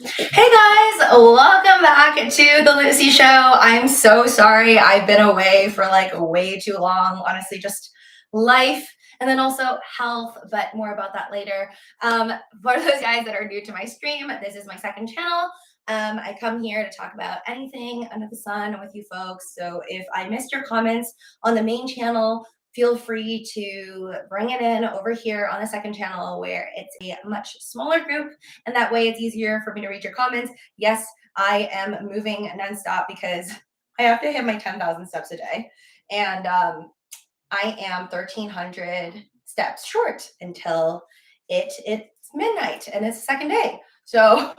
Hey guys, welcome back to the Lucy Show. I'm so sorry I've been away for like way too long. Honestly, just life and then also health, but more about that later. For those guys that are new to my stream, this is my second channel. I come here to talk about anything under the sun with you folks. So if I missed your comments on the main channel, feel free to bring it in over here on the second channel where it's a much smaller group, and that way it's easier for me to read your comments. Yes, I am moving nonstop because I have to hit my 10,000 steps a day, and I am 1,300 steps short until it's midnight and it's the second day. So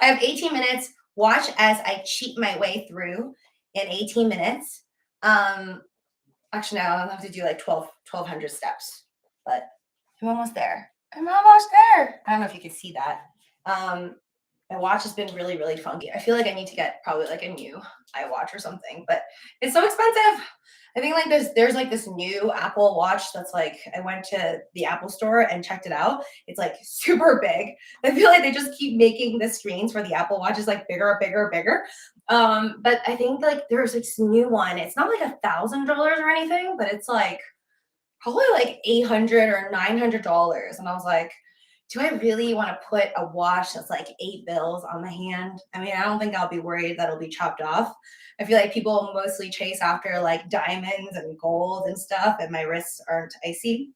I have 18 minutes. Watch as I cheat my way through in 18 minutes. Actually, now I'll have to do like 1,200 steps, but I'm almost there. I'm almost there. I don't know if you can see that. My watch has been really, really funky. I feel like I need to get probably like a new iWatch or something, but it's so expensive. I think like there's like this new Apple Watch that's like, I went to the Apple store and checked it out. It's like super big. I feel like they just keep making the screens for the Apple Watches like bigger, bigger, bigger. But I think like there's like this new one. It's not like $1,000 or anything, but it's like probably like $800 or $900. And I was like, do I really want to put a watch that's like 8 bills on my hand? I mean, I don't think I'll be worried that it'll be chopped off. I feel like people mostly chase after like diamonds and gold and stuff, and my wrists aren't icy.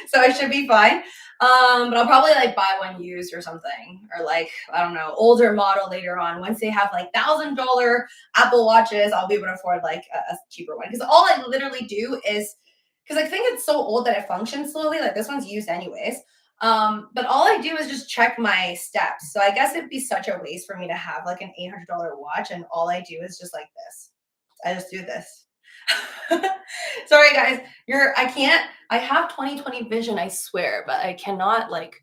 So I should be fine. But I'll probably like buy one used or something, or like, I don't know, older model later on. Once they have like $1,000 Apple Watches, I'll be able to afford like a cheaper one. Because all I literally do is, because I think it's so old that it functions slowly. Like this one's used anyways. But all I do is just check my steps. So I guess it'd be such a waste for me to have like an $800 watch, and all I do is just like this. I just do this. Sorry guys, I have 20/20 vision, I swear, but I cannot like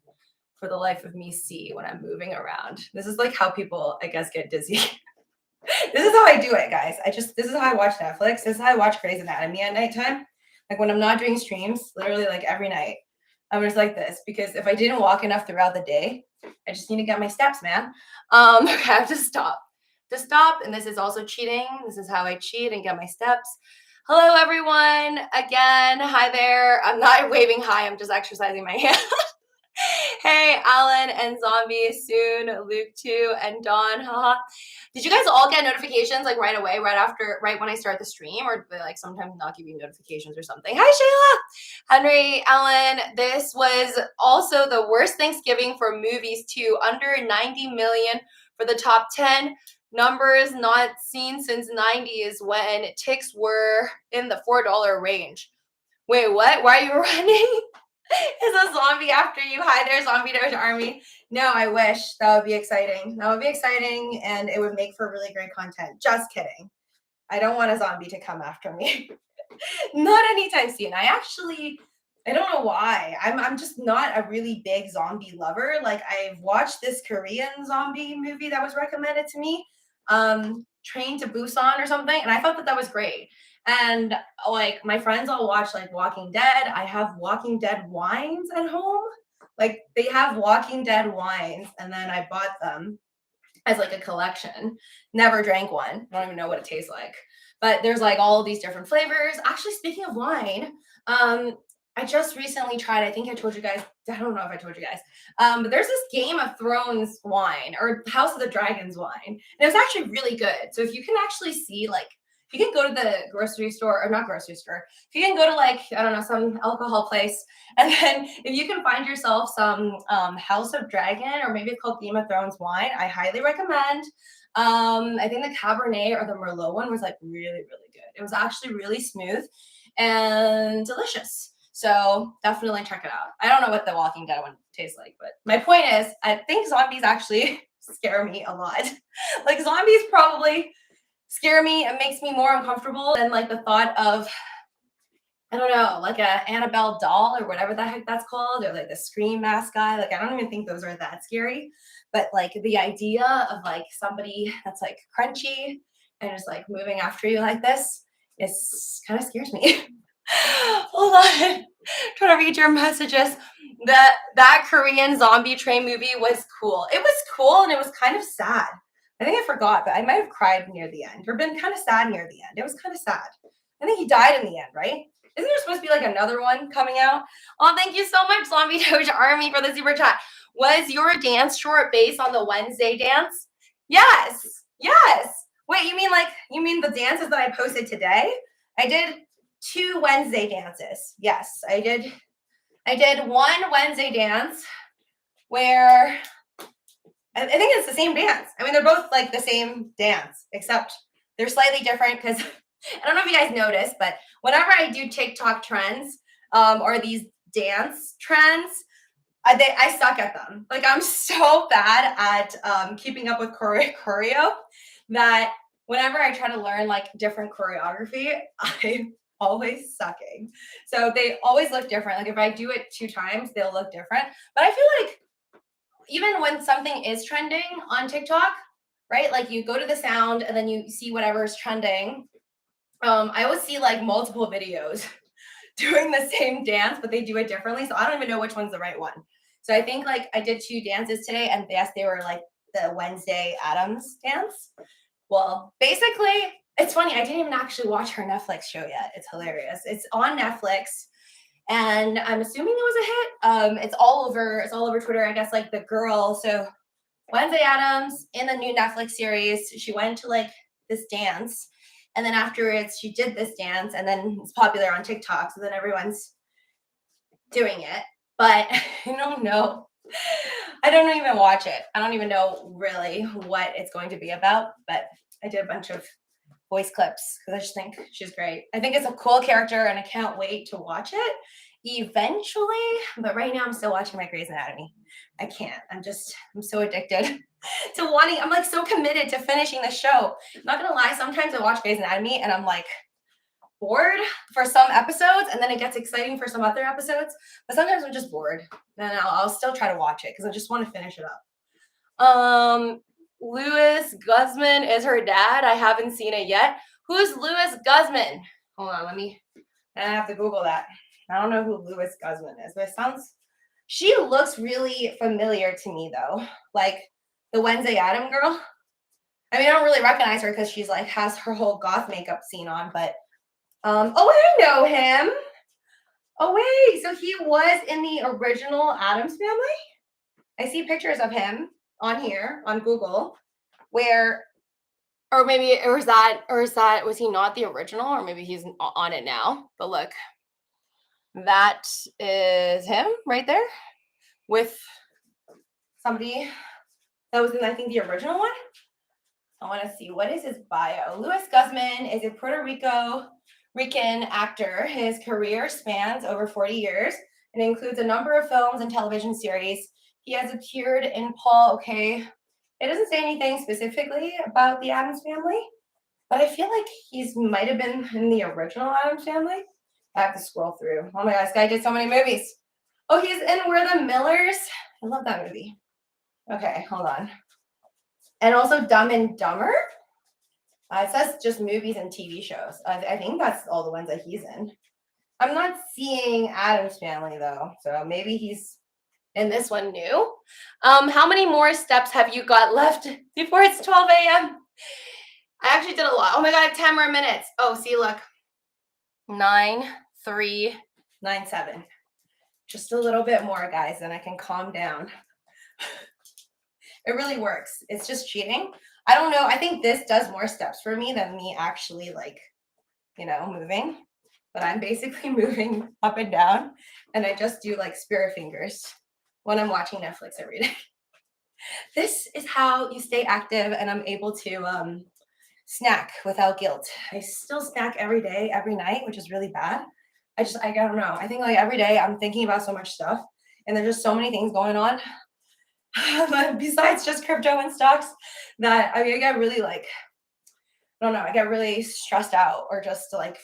for the life of me see when I'm moving around. This is like how people, I guess, get dizzy. This is how I do it, guys. This is how I watch Netflix. This is how I watch Grey's Anatomy at nighttime. Like when I'm not doing streams, literally like every night, I'm just like this, because if I didn't walk enough throughout the day, I just need to get my steps, man. I have to stop. And this is also cheating. This is how I cheat and get my steps. Hello, everyone. Again, hi there. I'm not waving hi. I'm just exercising my hand. Hey, Alan and Zombie, soon, Luke too, and Dawn. Haha. Did you guys all get notifications like right away, right when I start the stream, or do they like sometimes not give you notifications or something? Hi, Shayla, Henry, Alan. This was also the worst Thanksgiving for movies too. Under 90 million for the top 10. Numbers not seen since 90s when ticks were in the $4 range. Wait, what? Why are you running? Is a zombie after you? Hi there, Zombie Doge Army. No, I wish. That would be exciting. That would be exciting, and it would make for really great content. Just kidding. I don't want a zombie to come after me. Not anytime soon. I don't know why. I'm just not a really big zombie lover. Like I've watched this Korean zombie movie that was recommended to me, Train to Busan or something, and I thought that was great. And like my friends all watch like Walking Dead. I have Walking Dead wines at home. Like they have Walking Dead wines, and then I bought them as like a collection. Never drank one. I don't even know what it tastes like. But there's like all of these different flavors. Actually, speaking of wine, I just recently tried, I think I told you guys, I don't know if I told you guys, but there's this Game of Thrones wine or House of the Dragons wine. And it was actually really good. So if you can actually see like, if you can go to the grocery store, or not grocery store, if you can go to like, I don't know, some alcohol place, and then if you can find yourself some House of Dragon, or maybe it's called Game of Thrones wine, I highly recommend. I think the Cabernet or the Merlot one was like really, really good. It was actually really smooth and delicious. So definitely check it out. I don't know what the Walking Dead one tastes like, but my point is, I think zombies actually scare me a lot. Like zombies probably scare me. It makes me more uncomfortable than like the thought of, I don't know, like a Annabelle doll or whatever the heck that's called, or like the Scream mask guy. Like I don't even think those are that scary. But like the idea of like somebody that's like crunchy and just like moving after you like this is kind of scares me. Hold on. Trying to read your messages. That Korean zombie train movie was cool. It was cool and it was kind of sad. I think I forgot, but I might have cried near the end or been kind of sad near the end. It was kind of sad. I think he died in the end, right? Isn't there supposed to be like another one coming out? Oh, thank you so much, Zombie Doge Army, for the super chat. Was your dance short based on the Wednesday dance? Yes. Yes. Wait, you mean the dances that I posted today? I did 2 Wednesday dances. Yes, I did one Wednesday dance where I think it's the same dance. I mean, they're both like the same dance, except they're slightly different because I don't know if you guys noticed, but whenever I do TikTok trends or these dance trends, I suck at them. Like, I'm so bad at keeping up with choreo that whenever I try to learn like different choreography, I'm always sucking. So they always look different. Like if I do it 2 times, they'll look different. But I feel like even when something is trending on TikTok, right? Like you go to the sound and then you see whatever is trending. I always see like multiple videos doing the same dance, but they do it differently. So I don't even know which one's the right one. So I think like I did 2 dances today, and yes, they were like the Wednesday Addams dance. Well, basically, it's funny. I didn't even actually watch her Netflix show yet. It's hilarious. It's on Netflix, and I'm assuming it was a hit. It's all over Twitter. I guess like the girl. So Wednesday Addams in the new Netflix series, she went to like this dance, and then afterwards she did this dance, and then it's popular on TikTok. So then everyone's doing it. But I don't know. I don't even watch it. I don't even know really what it's going to be about. But I did a bunch of voice clips because I just think she's great. I think it's a cool character, and I can't wait to watch it eventually. But right now I'm still watching my Grey's Anatomy. I can't. I'm so addicted to wanting. I'm like so committed to finishing the show. I'm not gonna lie, sometimes I watch Grey's Anatomy and I'm like bored for some episodes, and then it gets exciting for some other episodes. But sometimes I'm just bored, and I'll still try to watch it because I just want to finish it up. Louis Guzman is her dad. I haven't seen it yet. Who's Louis Guzman? Hold on, I have to Google that. I don't know who Louis Guzman is, but she looks really familiar to me though. Like the Wednesday Adam girl. I mean, I don't really recognize her because she's like has her whole goth makeup scene on, but oh, I know him. Oh wait, so he was in the original Addams Family? I see pictures of him on here on Google where was he not the original, or maybe he's on it now. But look, that is him right there with somebody that was in, I think, the original one. I want to see, what is his bio? Louis Guzman is a Puerto Rican actor. His career spans over 40 years and includes a number of films and television series. He has appeared in okay, it doesn't say anything specifically about the Addams Family, but I feel like he's might have been in the original Addams Family. I have to scroll through. Oh my gosh, this guy did so many movies. Oh, he's in We're the Millers. I love that movie. Okay, hold on. And also Dumb and Dumber. It says just movies and TV shows. I think that's all the ones that he's in. I'm not seeing Addams Family though, so maybe he's in this one new. How many more steps have you got left before it's 12 a.m.? I actually did a lot. Oh my god, 10 more minutes. Oh, see, look. 9, 3, 9, 7. Just a little bit more, guys, then I can calm down. It really works. It's just cheating. I don't know. I think this does more steps for me than me actually moving. But I'm basically moving up and down, and I just do like spirit fingers when I'm watching Netflix every day. This is how you stay active, and I'm able to snack without guilt. I still snack every day, every night, which is really bad. I don't know. I think like every day I'm thinking about so much stuff, and there's just so many things going on besides just crypto and stocks that I get really I get really stressed out or just like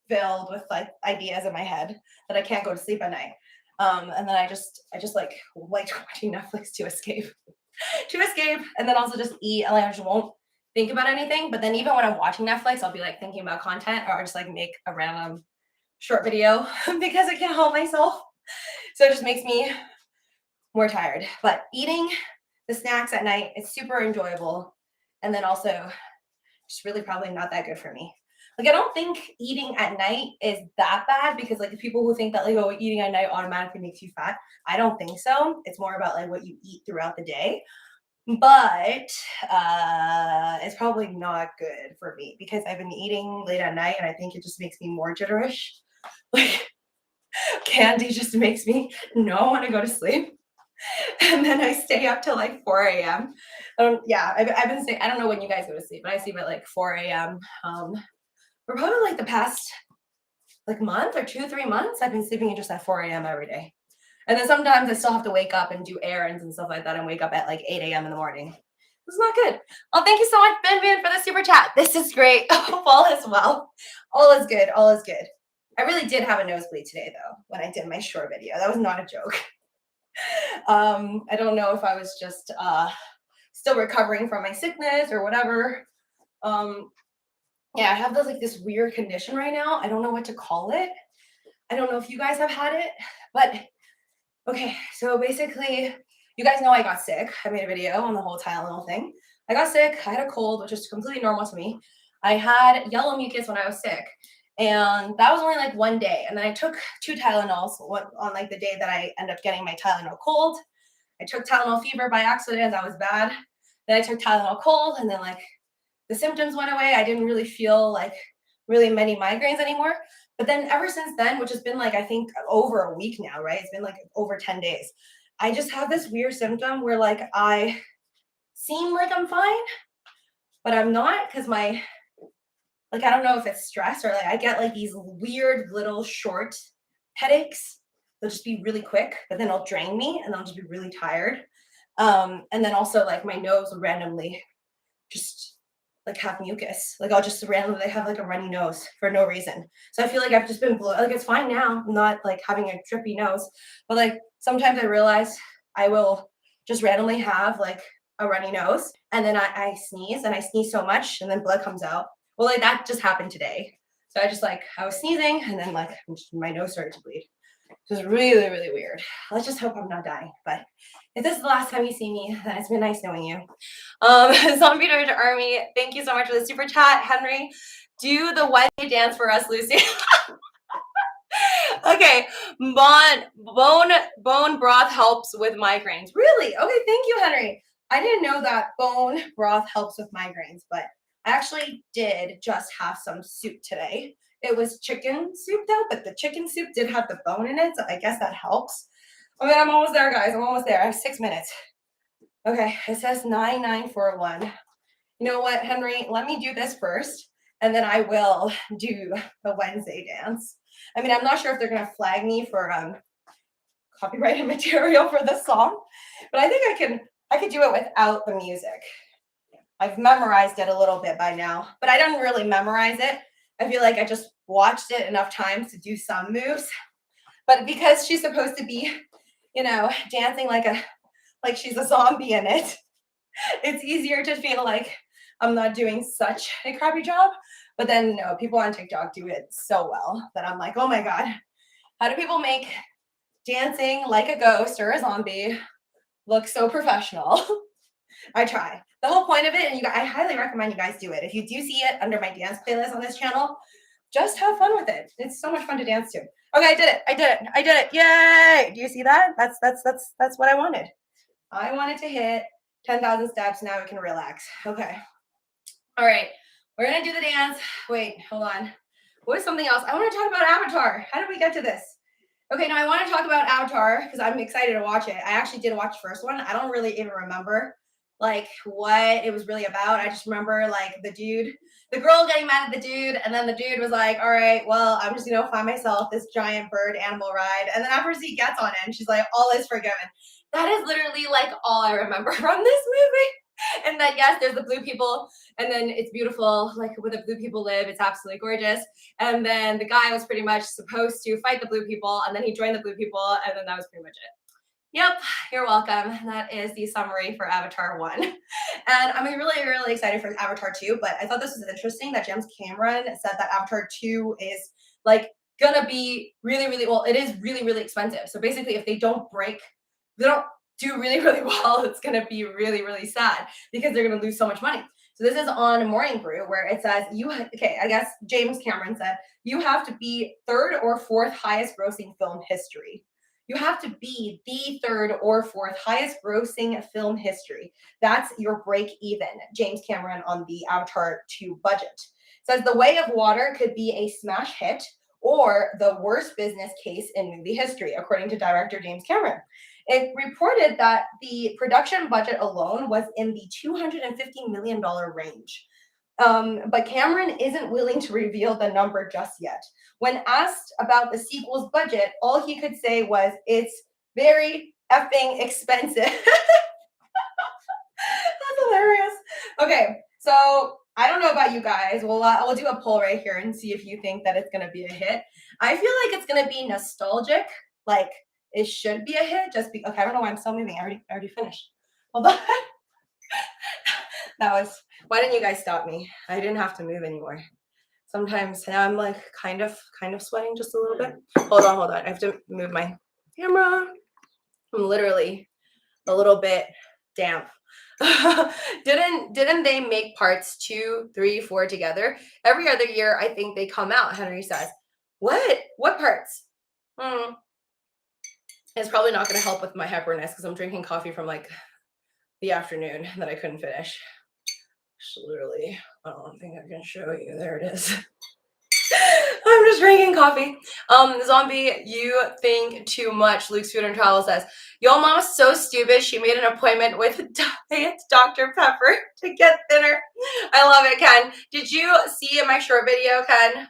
filled with like ideas in my head that I can't go to sleep at night. And then I just like watching Netflix to escape, and then also just eat, and I just won't think about anything. But then even when I'm watching Netflix, I'll be like thinking about content, or I'll just like make a random short video because I can't help myself. So it just makes me more tired. But eating the snacks at night is super enjoyable. And then also just really probably not that good for me. Like I don't think eating at night is that bad because like the people who think that like oh eating at night automatically makes you fat, I don't think so. It's more about like what you eat throughout the day. But it's probably not good for me because I've been eating late at night and I think it just makes me more jitterish. Like candy just makes me not want to go to sleep. And then I stay up till like 4 a.m. Yeah, I've been saying, I don't know when you guys go to sleep, but I sleep at like 4 a.m. For probably like the past like month or 2, 3 months, I've been sleeping just at 4 a.m. every day. And then sometimes I still have to wake up and do errands and stuff like that and wake up at like 8 a.m. in the morning. It's not good. Well, thank you so much, Ben, for the super chat. This is great. Hope all is well. All is good. All is good. I really did have a nosebleed today, though, when I did my short video. That was not a joke. I don't know if I was just still recovering from my sickness or whatever. Yeah, I have this weird condition right now. I don't know what to call it. I don't know if you guys have had it, but okay. So basically, you guys know I got sick. I made a video on the whole Tylenol thing. I got sick. I had a cold, which is completely normal to me. I had yellow mucus when I was sick. And that was only like one day. And then I took 2 Tylenols on like the day that I ended up getting my Tylenol cold. I took Tylenol fever by accident. That was bad. Then I took Tylenol cold and then like the symptoms went away. I didn't really feel like really many migraines anymore. But then ever since then, which has been like, I think over a week now, right? It's been like over 10 days. I just have this weird symptom where like I seem like I'm fine, but I'm not because my like I don't know if it's stress or like I get like these weird little short headaches. They'll just be really quick, but then it'll drain me and I'll just be really tired. And then also like my nose will randomly just like have mucus. Like I'll just randomly have like a runny nose for no reason. So I feel like I've just been like it's fine now. I'm not like having a drippy nose, but like sometimes I realize I will just randomly have like a runny nose and then I sneeze and I sneeze so much and then blood comes out. Well, like that just happened today. So I just like I was sneezing and then like my nose started to bleed. It was really, really weird. Let's just hope I'm not dying. But if this is the last time you see me, then it's been nice knowing you. Zombie Doge Army, thank you so much for the super chat. Henry, do the Wednesday dance for us, Lucy. Okay, bone broth helps with migraines. Really? Okay, thank you, Henry. I didn't know that bone broth helps with migraines, but I actually did just have some soup today. It was chicken soup though, but the chicken soup did have the bone in it, so I guess that helps. Okay, I'm almost there, guys. I'm almost there. I have 6 minutes. Okay, it says 9941. You know what, Henry? Let me do this first, and then I will do the Wednesday dance. I mean, I'm not sure if they're gonna flag me for copyrighted material for this song, but I think I could do it without the music. I've memorized it a little bit by now, but I don't really memorize it. I feel like I just watched it enough times to do some moves. But because she's supposed to be, you know, dancing like she's a zombie in it, it's easier to feel like I'm not doing such a crappy job. But then no, people on TikTok do it so well that I'm like, oh my God, how do people make dancing like a ghost or a zombie look so professional? I try. The whole point of it, and I highly recommend you guys do it. If you do see it under my dance playlist on this channel, just have fun with it. It's so much fun to dance to. Okay, I did it. I did it. I did it. Yay! Do you see that? That's what I wanted. I wanted to hit 10,000 steps. Now we can relax. Okay. All right. We're gonna do the dance. Wait, hold on. What was something else? I want to talk about Avatar. How did we get to this? Okay, now I want to talk about Avatar because I'm excited to watch it. I actually did watch the first one. I don't really even remember like what it was really about. I just remember like the girl getting mad at the dude, and then the dude was like, all right, well, I'm just gonna find myself this giant bird animal ride. And then after he gets on it and she's like, all is forgiven. That is literally like all I remember from this movie. And that yes, there's the blue people, and then it's beautiful, like where the blue people live, it's absolutely gorgeous. And then the guy was pretty much supposed to fight the blue people, and then he joined the blue people, and then that was pretty much it. Yep, you're welcome. That is the summary for Avatar 1. And I'm really, really excited for Avatar 2, but I thought this was interesting that James Cameron said that Avatar 2 is like gonna be really, really, well, it is really, really expensive. So basically, if they don't do really, really well, it's gonna be really, really sad because they're gonna lose so much money. So this is on Morning Brew where it says okay, I guess James Cameron said you have to be third or fourth highest grossing film history. You have to be the third or fourth highest grossing film history. That's your break even. James Cameron on the Avatar 2 budget says The Way of Water could be a smash hit or the worst business case in movie history, according to director James Cameron. It reported that the production budget alone was in the $250 million range. But Cameron isn't willing to reveal the number just yet. When asked about the sequel's budget, all he could say was, it's very effing expensive. That's hilarious. Okay, so I don't know about you guys. We'll do a poll right here and see if you think that it's going to be a hit. I feel like it's going to be nostalgic, like it should be a hit. Okay, I don't know why I'm still moving. I already finished. Hold on. Why didn't you guys stop me? I didn't have to move anymore. Sometimes now I'm like kind of sweating just a little bit. Hold on. I have to move my camera. I'm literally a little bit damp. Didn't they make parts 2, 3, 4 together? Every other year, I think they come out, Henry says. What parts? It's probably not going to help with my hyperness because I'm drinking coffee from like the afternoon that I couldn't finish. Literally, I don't think I can show you. There it is. I'm just drinking coffee. Zombie, you think too much. Luke's Food and Travel says, yo, mom's so stupid. She made an appointment with Diet Dr. Pepper to get thinner. I love it, Ken. Did you see my short video, Ken,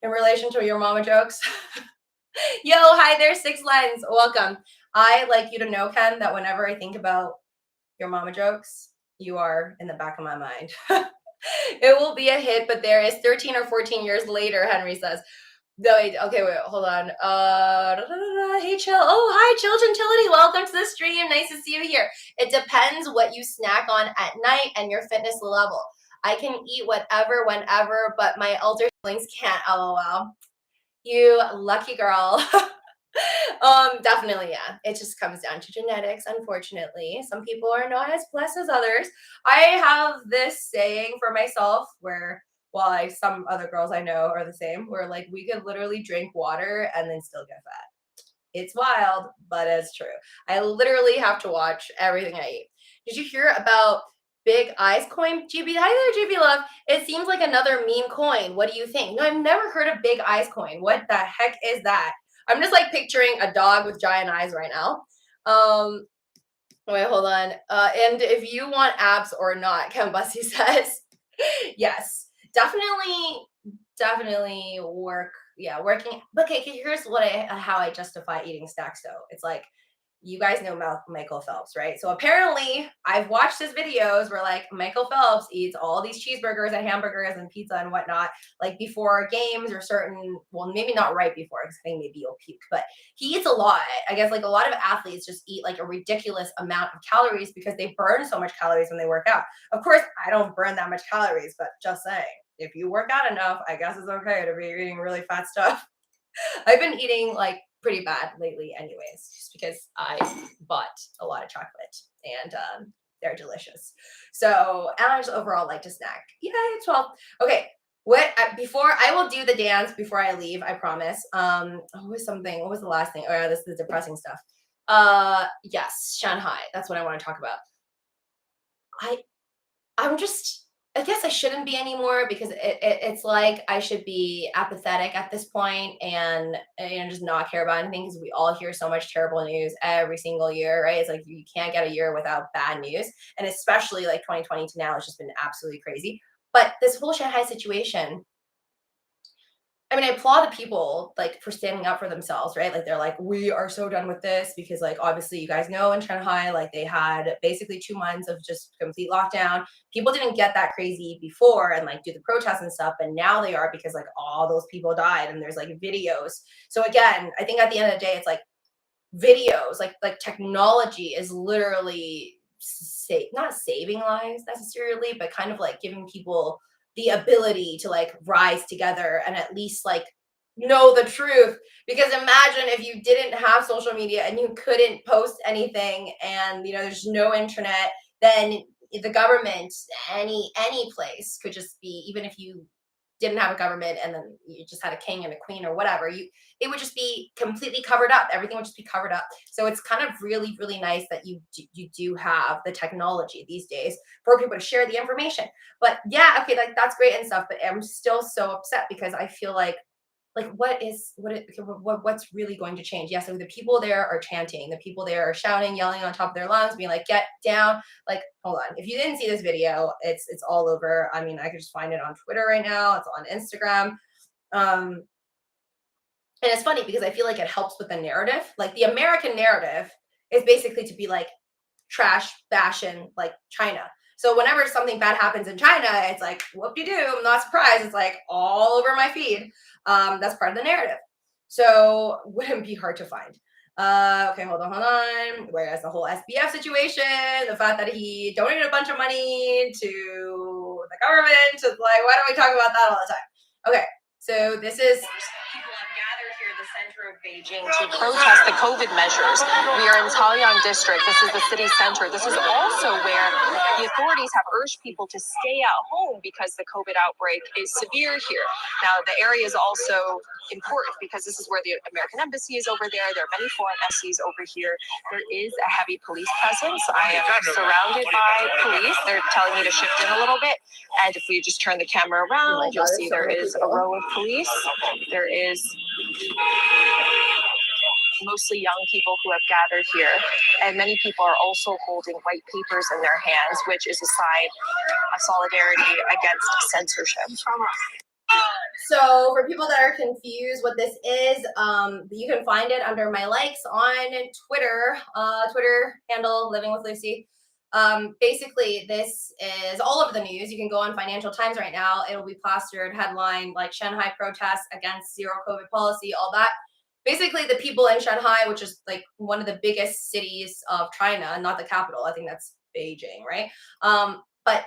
in relation to your mama jokes? Yo, hi there, Six Lens. Welcome. I like you to know, Ken, that whenever I think about your mama jokes, you are in the back of my mind. It will be a hit, but there is 13 or 14 years later, Henry says. Okay, wait, hold on. Hey, Chill. Oh, hi, Chill Gentility. Welcome to the stream. Nice to see you here. It depends what you snack on at night and your fitness level. I can eat whatever, whenever, but my elder siblings can't. LOL. You lucky girl. Definitely, yeah. It just comes down to genetics, unfortunately. Some people are not as blessed as others. I have this saying for myself where, well, some other girls I know are the same, where like we could literally drink water and then still get fat. It's wild, but it's true. I literally have to watch everything I eat. Did you hear about Big Eyes coin? GB, hi there, GB Love. It seems like another meme coin. What do you think? No, I've never heard of Big Eyes coin. What the heck is that? I'm just like picturing a dog with giant eyes right now. Wait, hold on. And if you want abs or not, Ken Bussy says, yes, definitely work. Yeah, working. But okay, here's how I justify eating snacks though. It's like, you guys know Michael Phelps, right? So apparently I've watched his videos where like Michael Phelps eats all these cheeseburgers and hamburgers and pizza and whatnot, like before games or well, maybe not right before, because I think maybe you'll puke, but he eats a lot. I guess like a lot of athletes just eat like a ridiculous amount of calories because they burn so much calories when they work out. Of course, I don't burn that much calories, but just saying, if you work out enough, I guess it's okay to be eating really fat stuff. I've been eating like pretty bad lately anyways, just because I bought a lot of chocolate and they're delicious. So, and I just overall like to snack. Yeah, it's 12. Okay, before I will do the dance before I leave, I promise. What was the last thing? Oh yeah, this is the depressing stuff. Yes, Shanghai. That's what I want to talk about. I guess I shouldn't be anymore because it's like I should be apathetic at this point and just not care about anything because we all hear so much terrible news every single year, right? It's like you can't get a year without bad news. And especially like 2020 to now, it's just been absolutely crazy. But this whole Shanghai situation, I mean, I applaud the people like for standing up for themselves, right? Like they're like, we are so done with this because like obviously you guys know in Shanghai, like they had basically 2 months of just complete lockdown. People didn't get that crazy before and like do the protests and stuff, but now they are because like all those people died and there's like videos. So again, I think at the end of the day, it's like videos, like technology is literally not saving lives necessarily, but kind of like giving people the ability to like rise together and at least like know the truth. Because imagine if you didn't have social media and you couldn't post anything, and there's no internet, then the government, any place could just be, even if you didn't have a government and then you just had a king and a queen or whatever, it would just be completely covered up. Everything would just be covered up. So it's kind of really, really nice that you do have the technology these days for people to share the information. But yeah, okay, like that's great and stuff, but I'm still so upset because I feel like what's really going to change? Yes, so the people there are chanting, the people there are shouting, yelling on top of their lungs, being like, get down. Like, hold on, if you didn't see this video, it's all over. I mean, I could just find it on Twitter right now, it's on Instagram. um and it's funny because I feel like it helps with the narrative. Like, the American narrative is basically to be like trash bashing like China. So whenever something bad happens in China, it's like whoop-de-doo, I'm not surprised. It's like all over my feed. That's part of the narrative. So wouldn't be hard to find. Okay, hold on. Whereas the whole SBF situation, the fact that he donated a bunch of money to the government, it's like, why don't we talk about that all the time? Okay, so this is people have gathered here in the center of Beijing to protest the COVID measures. We are in Taoyang district. This is the city center. This is also where the authorities have urged people to stay at home because the COVID outbreak is severe here. Now, the area is also important because this is where the American embassy is over there. There are many foreign embassies over here. There is a heavy police presence. I am surrounded by police. They're telling me to shift in a little bit. And if we just turn the camera around, you'll see there is a row of police. There is mostly young people who have gathered here, and many people are also holding white papers in their hands, which is a sign of solidarity against censorship. So for people that are confused what this is, you can find it under my likes on Twitter, Twitter handle Living with Lucy. Basically, this is all over the news. You can go on Financial Times right now. It'll be plastered headline like Shanghai protests against zero COVID policy, all that. Basically, the people in Shanghai, which is like one of the biggest cities of China, not the capital. I think that's Beijing, right? But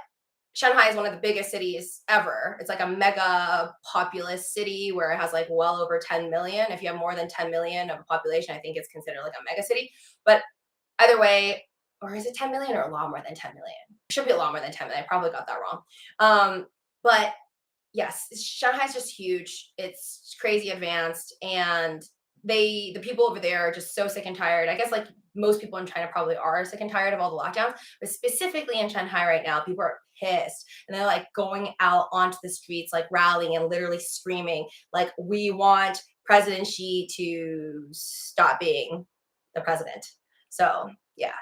Shanghai is one of the biggest cities ever. It's like a mega populous city where it has like well over 10 million. If you have more than 10 million of a population, I think it's considered like a mega city. But either way, or is it 10 million or a lot more than 10 million? It should be a lot more than 10 million. I probably got that wrong. But yes, Shanghai's just huge. It's crazy advanced, and the people over there are just so sick and tired. I guess like most people in China probably are sick and tired of all the lockdowns, but specifically in Shanghai right now, people are pissed and they're like going out onto the streets, like rallying and literally screaming, like, we want President Xi to stop being the president. So yeah.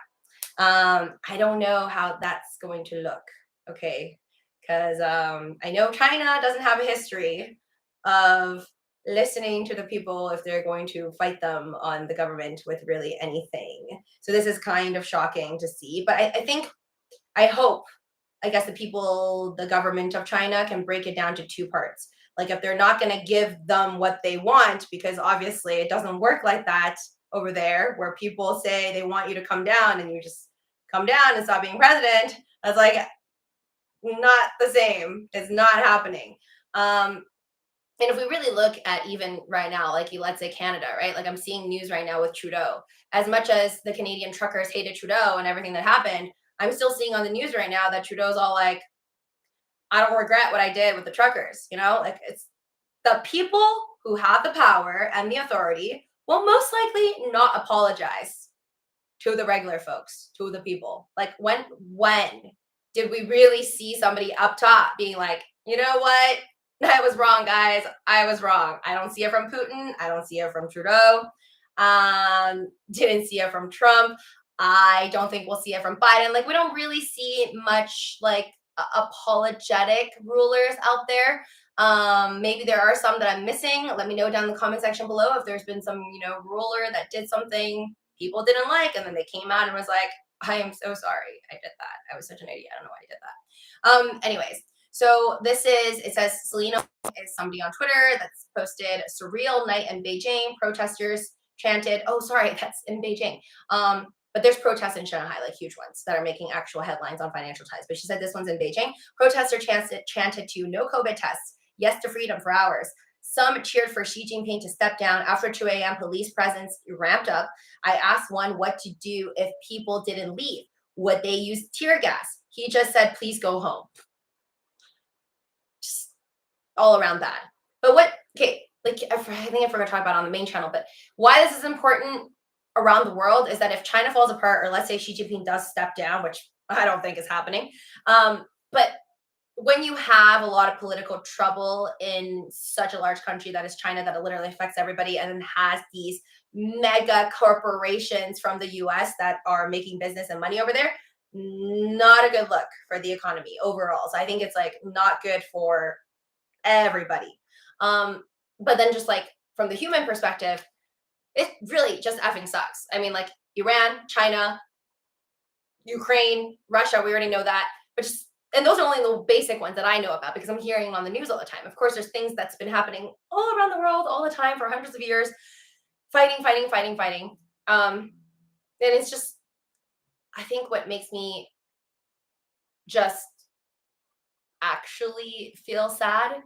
I don't know how that's going to look. Okay. Because I know China doesn't have a history of listening to the people if they're going to fight them on the government with really anything. So this is kind of shocking to see. But I hope, I guess, the government of China can break it down to two parts. Like, if they're not going to give them what they want, because obviously it doesn't work like that over there, where people say they want you to come down and you just come down and stop being president. That's like not the same. It's not happening. And if we really look at even right now, like let's say Canada, right? Like, I'm seeing news right now with Trudeau. As much as the Canadian truckers hated Trudeau and everything that happened, I'm still seeing on the news right now that Trudeau's all like, I don't regret what I did with the truckers. Like, it's the people who have the power and the authority will most likely not apologize to the regular folks, to the people. Like, when did we really see somebody up top being like, you know what? I was wrong, guys. I was wrong. I don't see it from Putin. I don't see it from Trudeau. Didn't see it from Trump. I don't think we'll see it from Biden. Like, we don't really see much like apologetic rulers out there. Maybe there are some that I'm missing. Let me know down in the comment section below if there's been some, ruler that did something people didn't like, and then they came out and was like, I am so sorry I did that. I was such an idiot. I don't know why I did that. Anyways, so it says Selena is somebody on Twitter that's posted surreal night in Beijing. Protesters chanted, oh, sorry, that's in Beijing. But there's protests in Shanghai, like huge ones, that are making actual headlines on Financial Times. But she said this one's in Beijing. Protester chanted to no COVID tests, yes to freedom for hours. Some cheered for Xi Jinping to step down. After 2 a.m., police presence ramped up. I asked one what to do if people didn't leave. Would they use tear gas? He just said, please go home. Just all around bad. But what, okay, like I think I forgot to talk about it on the main channel, but why this is important around the world is that if China falls apart, or let's say Xi Jinping does step down, which I don't think is happening, but when you have a lot of political trouble in such a large country that is China, that it literally affects everybody, and then has these mega corporations from the US that are making business and money over there, not a good look for the economy overall. So I think it's like not good for everybody. But then just like from the human perspective, it really just effing sucks. I mean, like Iran, China, Ukraine, Russia, we already know that, but just, and those are only the basic ones that I know about because I'm hearing on the news all the time. Of course, there's things that's been happening all around the world all the time for hundreds of years, fighting. And it's just, I think what makes me just actually feel sad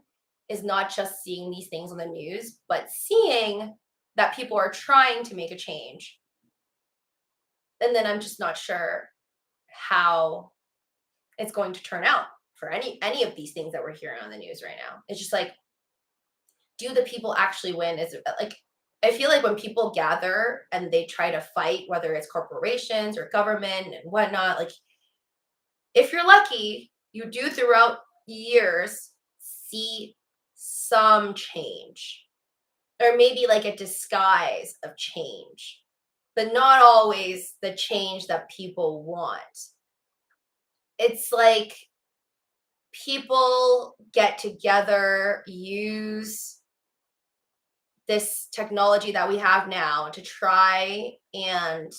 is not just seeing these things on the news, but seeing that people are trying to make a change. And then I'm just not sure how it's going to turn out for any of these things that we're hearing on the news right now. It's just like, do the people actually win? Is it like, I feel like when people gather and they try to fight, whether it's corporations or government and whatnot, like if you're lucky, you do throughout years see some change, or maybe like a disguise of change, but not always the change that people want. It's like people get together, use this technology that we have now to try and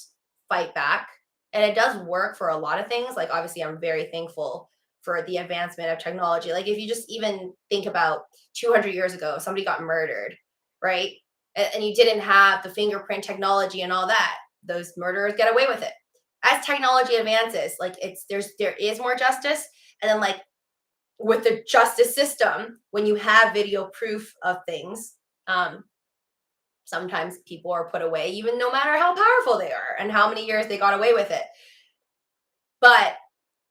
fight back. And it does work for a lot of things. Like, obviously, I'm very thankful for the advancement of technology. Like, if you just even think about 200 years ago, somebody got murdered, right? And you didn't have the fingerprint technology and all that, those murderers get away with it. As technology advances, like there is more justice. And then like with the justice system, when you have video proof of things, sometimes people are put away, even no matter how powerful they are and how many years they got away with it. But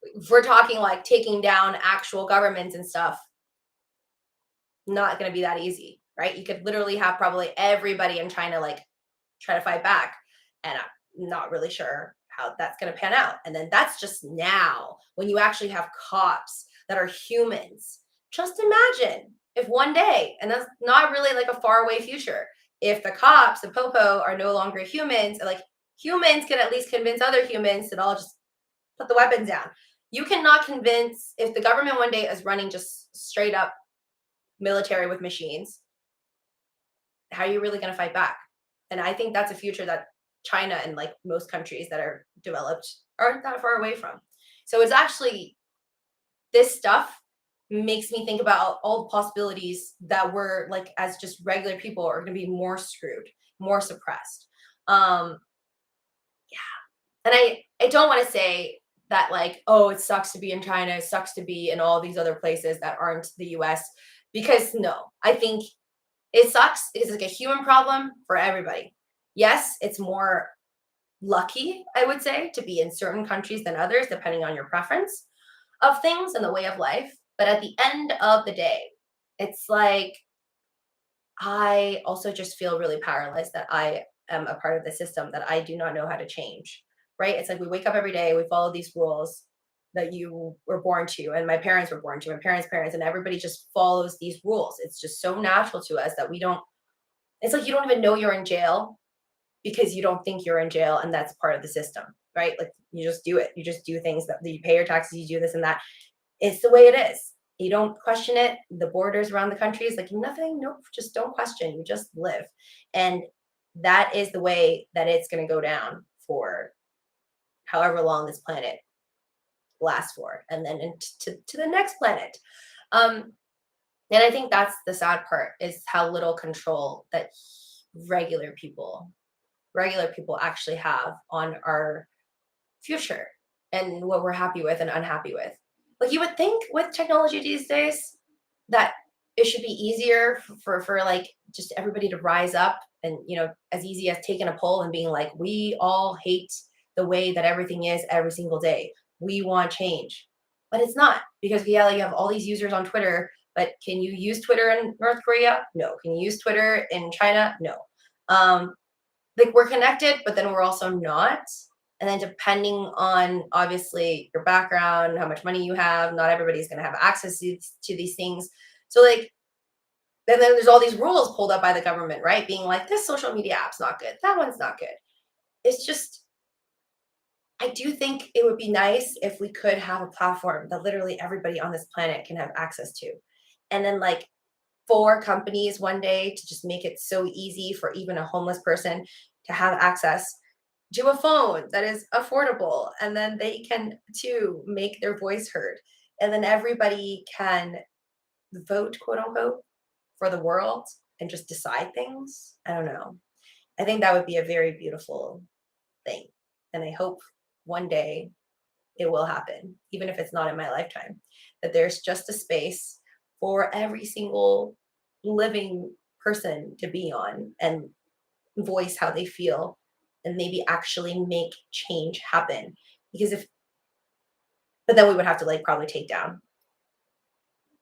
if we're talking like taking down actual governments and stuff, not going to be that easy, right? You could literally have probably everybody in China like try to fight back, and I'm not really sure how that's going to pan out. And then that's just now when you actually have cops that are humans. Just imagine if one day, and that's not really like a far away future, if the cops, the popo, are no longer humans, like humans can at least convince other humans that I'll just put the weapons down. You cannot convince, if the government one day is running just straight up military with machines, how are you really going to fight back? And I think that's a future that China and like most countries that are developed aren't that far away from. So it's actually, this stuff makes me think about all the possibilities that we're like, as just regular people, are going to be more screwed, more suppressed. Yeah. And I don't want to say that like, oh, it sucks to be in China, it sucks to be in all these other places that aren't the US, because no, I think it sucks. It's like a human problem for everybody. Yes, it's more lucky, I would say, to be in certain countries than others, depending on your preference of things and the way of life. But at the end of the day, it's like, I also just feel really powerless that I am a part of the system that I do not know how to change, right? It's like we wake up every day, we follow these rules that you were born to, and my parents were born to, my parents' parents, and everybody just follows these rules. It's just so natural to us that we don't, it's like you don't even know you're in jail because you don't think you're in jail, and that's part of the system, right? Like you just do it. You just do things that you pay your taxes, you do this and that. It's the way it is. You don't question it. The borders around the country is like nothing. Nope. Just don't question. You just live. And that is the way that it's going to go down for however long this planet lasts for, and then to the next planet. And I think that's the sad part, is how little control that regular people actually have on our future and what we're happy with and unhappy with. Like you would think with technology these days that it should be easier for like just everybody to rise up and as easy as taking a poll and being like, we all hate the way that everything is every single day. We want change. But it's not, because yeah, like, you have all these users on Twitter, but can you use Twitter in North Korea? No. Can you use Twitter in China? No. Like, we're connected, but then we're also not. And then depending on obviously your background, how much money you have, not everybody's going to have access to these things. So like, and then there's all these rules pulled up by the government, right? Being like, this social media app's not good. That one's not good. It's just, I do think it would be nice if we could have a platform that literally everybody on this planet can have access to. And then like for companies one day to just make it so easy for even a homeless person to have access to a phone that is affordable. And then they can too make their voice heard. And then everybody can vote, quote unquote, for the world and just decide things. I don't know. I think that would be a very beautiful thing. And I hope one day it will happen, even if it's not in my lifetime, that there's just a space for every single living person to be on and voice how they feel and maybe actually make change happen. Because but then we would have to like probably take down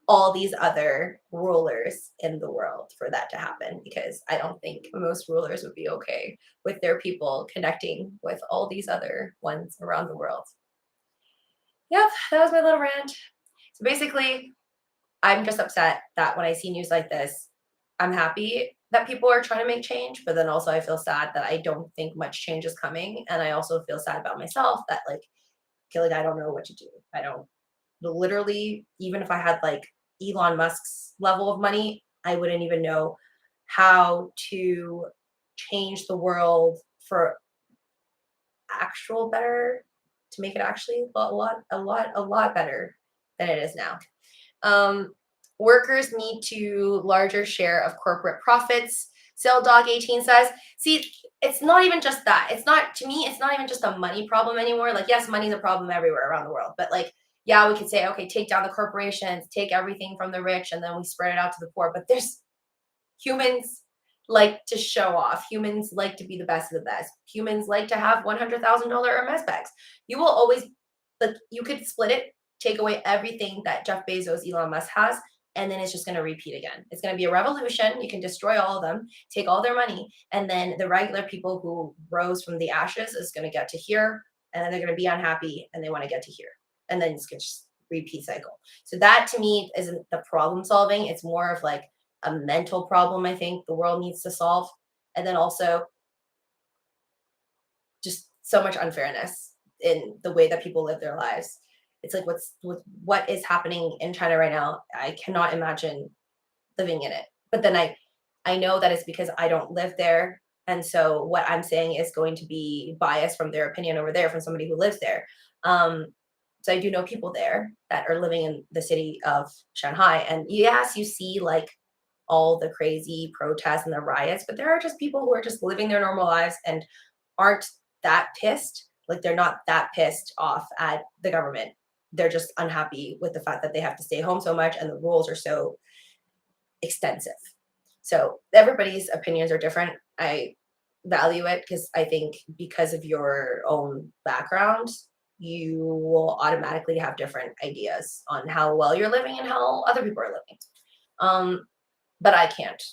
all these other rulers in the world for that to happen, because I don't think most rulers would be okay with their people connecting with all these other ones around the world. Yep, that was my little rant. So basically, I'm just upset that when I see news like this, I'm happy that people are trying to make change, but then also I feel sad that I don't think much change is coming. And I also feel sad about myself that like, feel like I don't know what to do. I don't literally, even if I had like Elon Musk's level of money, I wouldn't even know how to change the world for actual better, to make it actually a lot better than it is now. Um, Workers need to larger share of corporate profits. Sell dog 18 says. See, it's not even just that. It's not, to me, it's not even just a money problem anymore. Like, yes, money's a problem everywhere around the world, but like, yeah, we could say, okay, take down the corporations, take everything from the rich, and then we spread it out to the poor. But there's humans like to show off. Humans like to be the best of the best. Humans like to have $100,000 Hermes bags. You will always, like, you could split it, take away everything that Jeff Bezos, Elon Musk has, and then it's just going to repeat again. It's going to be a revolution. You can destroy all of them, take all their money, and then the regular people who rose from the ashes is going to get to here, and then they're going to be unhappy, and they want to get to here, and then it's going to just repeat cycle. So that to me isn't the problem solving. It's more of like a mental problem I think the world needs to solve. And then also just so much unfairness in the way that people live their lives. It's like what is happening in China right now. I cannot imagine living in it. But then I know that it's because I don't live there. And so what I'm saying is going to be biased from their opinion over there, from somebody who lives there. So I do know people there that are living in the city of Shanghai. And yes, you see like all the crazy protests and the riots, but there are just people who are just living their normal lives and aren't that pissed. Like, they're not that pissed off at the government. They're just unhappy with the fact that they have to stay home so much and the rules are so extensive. So everybody's opinions are different. I value it because I think because of your own background, you will automatically have different ideas on how well you're living and how other people are living. But I can't,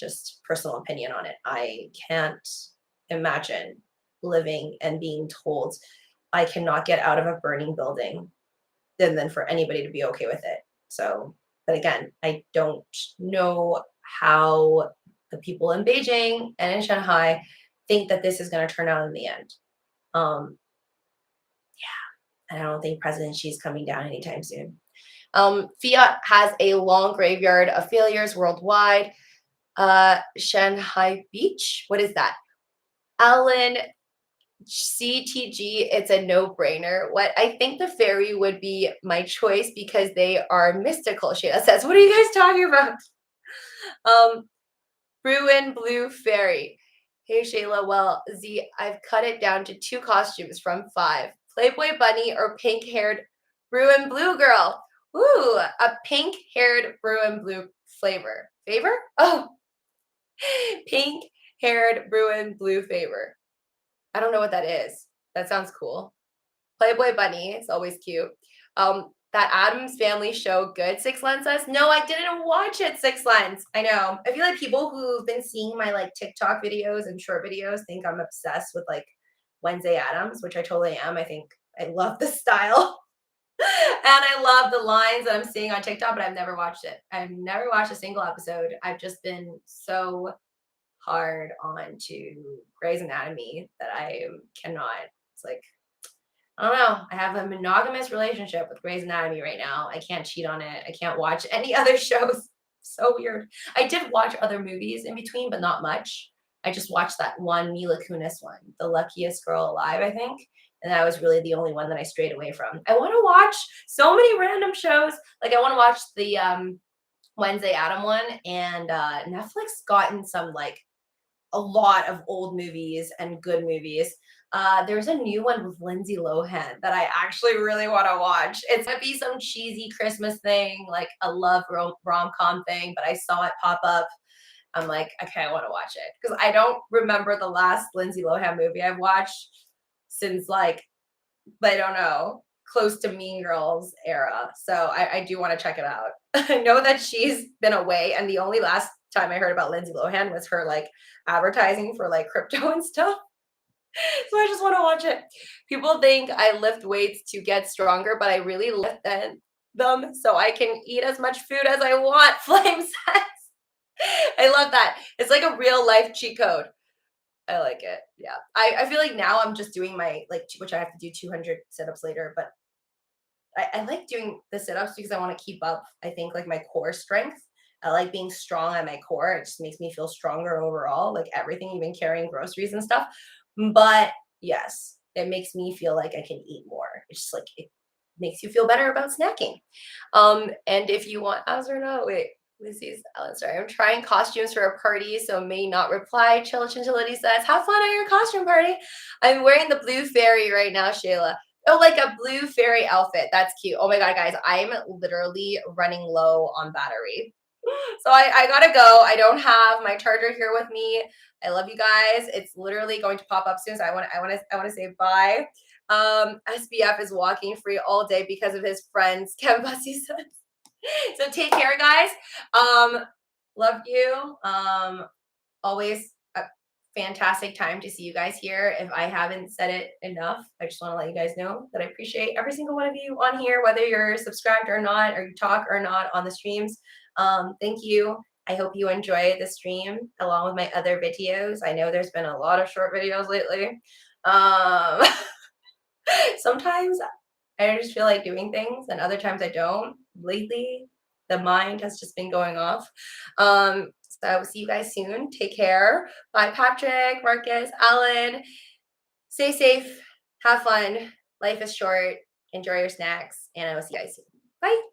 just personal opinion on it. I can't imagine living and being told I cannot get out of a burning building and then for anybody to be okay with it. So, but again, I don't know how the people in Beijing and in Shanghai think that this is going to turn out in the end. And I don't think President Xi's coming down anytime soon. Fiat has a long graveyard of failures worldwide. Shanghai Beach, what is that? Alan CTG, it's a no-brainer. What, I think the fairy would be my choice because they are mystical. Shayla says, what are you guys talking about? Bruin Blue Fairy. Hey Shayla, well, Z, I've cut it down to 2 costumes from 5. Playboy Bunny or pink-haired Bruin Blue Girl. Ooh, a pink-haired Bruin blue flavor. Favor? Oh, pink-haired Bruin blue favor. I don't know what that is. That sounds cool. Playboy bunny. It's always cute. That Adams Family show good, Six Lens says. No, I didn't watch it, Six Lens. I know. I feel like people who've been seeing my like TikTok videos and short videos think I'm obsessed with like Wednesday Addams, which I totally am. I think I love the style. And I love the lines that I'm seeing on TikTok, but I've never watched it. I've never watched a single episode. I've just been so hard on to Grey's Anatomy that I cannot. It's like I don't know. I have a monogamous relationship with Grey's Anatomy right now. I can't cheat on it. I can't watch any other shows. So weird. I did watch other movies in between, but not much. I just watched that one Mila Kunis one, The Luckiest Girl Alive, I think. And that was really the only one that I strayed away from. I want to watch so many random shows. Like I want to watch the Wednesday Adam one, and Netflix gotten some like a lot of old movies and good movies. There's a new one with Lindsay Lohan that I actually really want to watch. It's gonna be some cheesy Christmas thing, like a love rom-com thing, but I saw it pop up. I'm like, okay, I want to watch it because I don't remember the last Lindsay Lohan movie I've watched since like, I don't know, close to Mean Girls era. So I do want to check it out. I know that she's been away, and the only last time I heard about Lindsay Lohan was her like advertising for like crypto and stuff. So I just want to watch it. People think I lift weights to get stronger, but I really lift them so I can eat as much food as I want. Flame says. I love that. It's like a real life cheat code. I like it. Yeah. I feel like now I'm just doing my like which I have to do 200 sit-ups later, but I like doing the sit-ups because I want to keep up, I think, like my core strength. I like being strong at my core. It just makes me feel stronger overall, like everything, even carrying groceries and stuff. But yes, it makes me feel like I can eat more. It's just like it makes you feel better about snacking. And if you want, I was or no, wait, Lucy's Ellen, sorry. I'm trying costumes for a party, so may not reply. Chill Chinchillity says, have fun at your costume party. I'm wearing the blue fairy right now, Shayla. Oh, like a blue fairy outfit. That's cute. Oh my god, guys, I'm literally running low on battery. So I gotta go. I don't have my charger here with me. I love you guys. It's literally going to pop up soon. So I want to say bye. SBF is walking free all day because of his friends. Kevin Bussy says. So take care, guys. Love you. Always a fantastic time to see you guys here. If I haven't said it enough, I just want to let you guys know that I appreciate every single one of you on here, whether you're subscribed or not, or you talk or not on the streams. Thank you. I hope you enjoy the stream along with my other videos. I know there's been a lot of short videos lately. Sometimes I just feel like doing things, and other times I don't. Lately, the mind has just been going off. So I will see you guys soon. Take care. Bye, Patrick, Marcus, Alan. Stay safe. Have fun. Life is short. Enjoy your snacks. And I will see you guys soon. Bye.